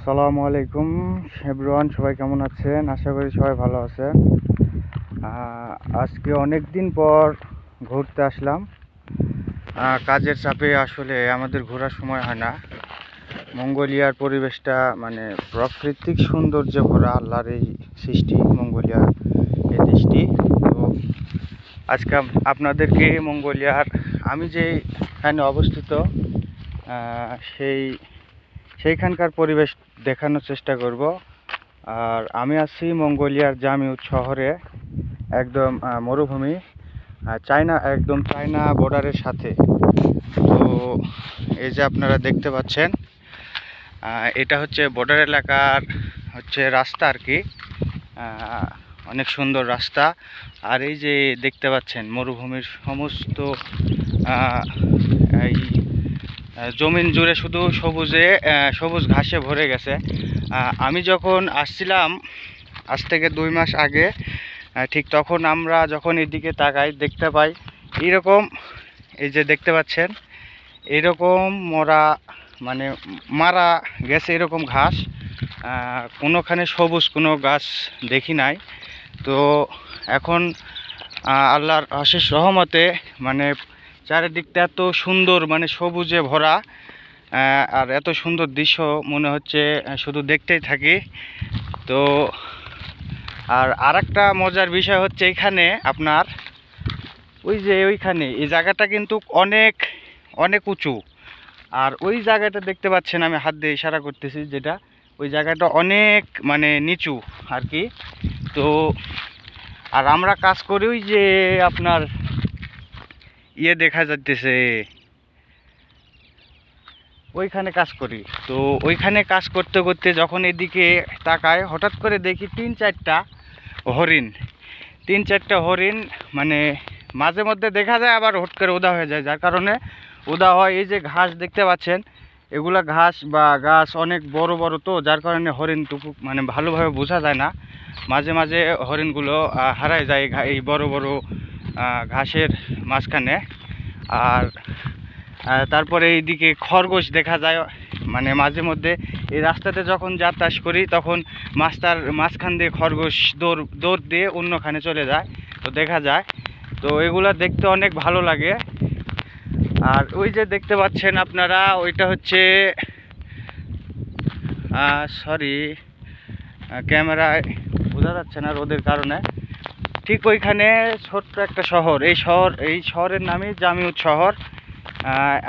আসসালামু আলাইকুম এভরিওয়ান, সবাই কেমন আছেন? আশা করি সবাই ভালো আছেন। আজকে অনেক দিন পর ঘুরতে আসলাম। কাজের চাপে আসলে আমাদের ঘোরার সময় হয় না। মঙ্গোলিয়ার পরিবেশটা মানে প্রাকৃতিক সৌন্দর্যে ভরা, আল্লাহর এই সৃষ্টি মঙ্গোলিয়া এই দেশটি। তো আজকে আপনাদেরকে মঙ্গোলিয়ার আমি যেখানে অবস্থিত সেইখানকার পরিবেশ দেখানোর চেষ্টা করব। আর আমি আছি মঙ্গোলিয়ার জামিউত শহরে, একদম মরুভূমি, একদম চায়না বর্ডারের সাথে। তো এই যে আপনারা দেখতে পাচ্ছেন, এটা হচ্ছে বর্ডার এলাকার রাস্তা আর কি। অনেক সুন্দর রাস্তা। আর এই যে দেখতে পাচ্ছেন মরুভূমির সমস্ত এই জমিন জুড়ে শুধু সবুজ ঘাসে ভরে গেছে। আমি যখন আসছিলাম আজ থেকে 2 মাস আগে, ঠিক তখন আমরা যখন এদিকে তাকাই দেখতে পাই এইরকম, এই যে দেখতে পাচ্ছেন এরকম মানে মারা গেছে এরকম ঘাস। কোনোখানে সবুজ কোনো গাছ দেখি নাই। তো এখন আল্লাহর অশেষ রহমতে মানে চারিদিকটা এত সুন্দর, মানে সবুজে ভরা, আর এত সুন্দর দৃশ্য মনে হচ্ছে শুধু দেখতেই থাকি। তো আরেকটা মজার বিষয় হচ্ছে এখানে আপনার ওইখানে এই জায়গাটা কিন্তু অনেক অনেক উঁচু। আর ওই জায়গাটা দেখতে পাচ্ছেন, আমি হাত দিয়ে ইশারা করতেছি, যেটা ওই জায়গাটা অনেক মানে নিচু আর কি। তো আর আমরা কাজ করি ওই যে আপনার দেখা যাচ্ছে ওইখানে কাজ করি। তো ওইখানে কাজ করতে করতে যখন এদিকে তাকায়, হঠাৎ করে দেখি 3-4টা হরিণ। 3-4টা হরিণ মানে মাঝে মধ্যে দেখা যায়, আবার হট করে উদা হয়ে যায়। যার কারণে উদা হয়, এই যে ঘাস দেখতে পাচ্ছেন, এগুলা ঘাস বা গাছ অনেক বড় বড়, তো যার কারণে হরিণটুকু মানে ভালোভাবে বোঝা যায় না। মাঝে মাঝে হরিণগুলো হারায় যায় এই বড় বড় ঘাসের মাঝখানে। আর তারপরে এইদিকে খরগোশ দেখা যায়, মানে মাঝে মধ্যে এই রাস্তাতে যখন যাতায়াত করি তখন মাঝখান দিয়ে খরগোশ দৌড় দিয়ে অন্যখানে চলে যায়, তো দেখা যায়। তো এগুলা দেখতে অনেক ভালো লাগে। আর ওই যে দেখতে পাচ্ছেন আপনারা, ওইটা হচ্ছে সরি ক্যামেরায় বোঝা যাচ্ছে না রোদের কারণে। ঠিক ওইখানে ছোট্ট একটা শহর, এই শহরের নামই জামিউত শহর।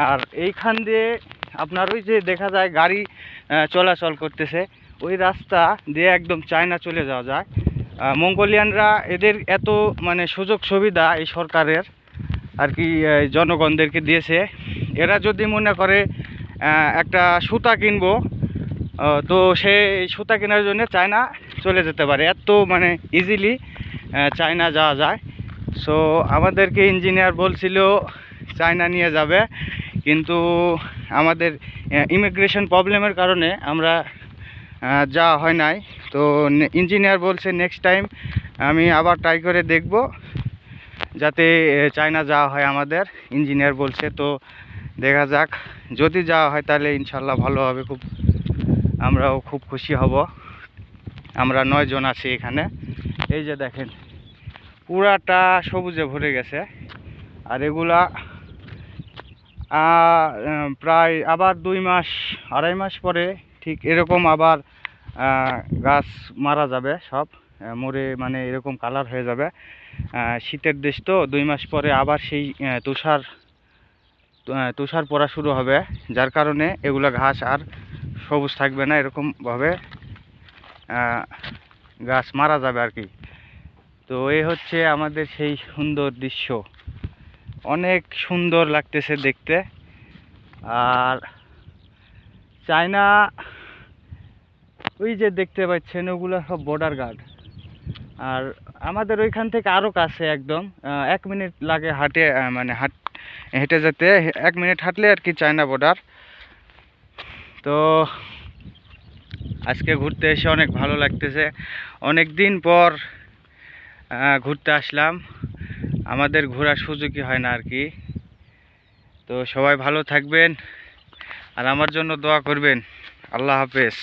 আর এইখান দিয়ে আপনার ওই যে দেখা যায় গাড়ি চলাচল করতেছে, ওই রাস্তা দিয়ে একদম চায়না চলে যাওয়া যায়। মঙ্গোলিয়ানরা এদের এত মানে সুযোগ সুবিধা এই সরকারের আর কি জনগণদেরকে দিয়েছে। এরা যদি মনে করে একটা সুতা কিনবো, তো সে সুতা কেনার জন্য চায়না চলে যেতে পারে, এত মানে ইজিলি চায়না যাওয়া যায়। সো আমাদেরকে ইঞ্জিনিয়ার বলছিল চায়না নিয়ে যাবে, কিন্তু আমাদের ইমিগ্রেশন প্রবলেমের কারণে আমরা যাওয়া হয় নাই। তো ইঞ্জিনিয়ার বলছে নেক্সট টাইম আমি আবার ট্রাই করে দেখব যাতে চায়না যাওয়া হয় আমাদের, ইঞ্জিনিয়ার বলছে। তো দেখা যাক, যদি যাওয়া হয় তাহলে ইনশাল্লাহ ভালো হবে, আমরাও খুব খুশি হব। আমরা 9 জন আছি এখানে। এই যে দেখেন পুরাটা সবুজে ভরে গেছে। আর এগুলা প্রায় আবার 2-2.5 মাস পরে ঠিক এরকম আবার গাছ মারা যাবে, সব মরে মানে এরকম কালার হয়ে যাবে। শীতের দেশ তো, 2 মাস পরে আবার সেই তুষার পড়া শুরু হবে, যার কারণে এগুলা ঘাস আর সবুজ থাকবে না, এরকমভাবে গাছ মারা যাবে আর কি। তো এই হচ্ছে আমাদের সেই সুন্দর দৃশ্য, অনেক সুন্দর লাগতেছে দেখতে। আর চায়না ওই যে দেখতে পাচ্ছেন ওগুলো সব বর্ডার গার্ড। আর আমাদের ওইখান থেকে আরও কাছে, একদম 1 মিনিট লাগে হেঁটে যেতে, 1 মিনিট হাঁটলে আর কি চায়না বর্ডার। তো আজকে ঘুরতে এসে অনেক ভালো লাগতেছে, অনেক দিন পর ঘুরতে আসলাম। আমাদের ঘোরার সুযোগই হয় না আর কি। তো সবাই ভালো থাকবেন আর আমার জন্য দোয়া করবেন। আল্লাহ হাফেজ।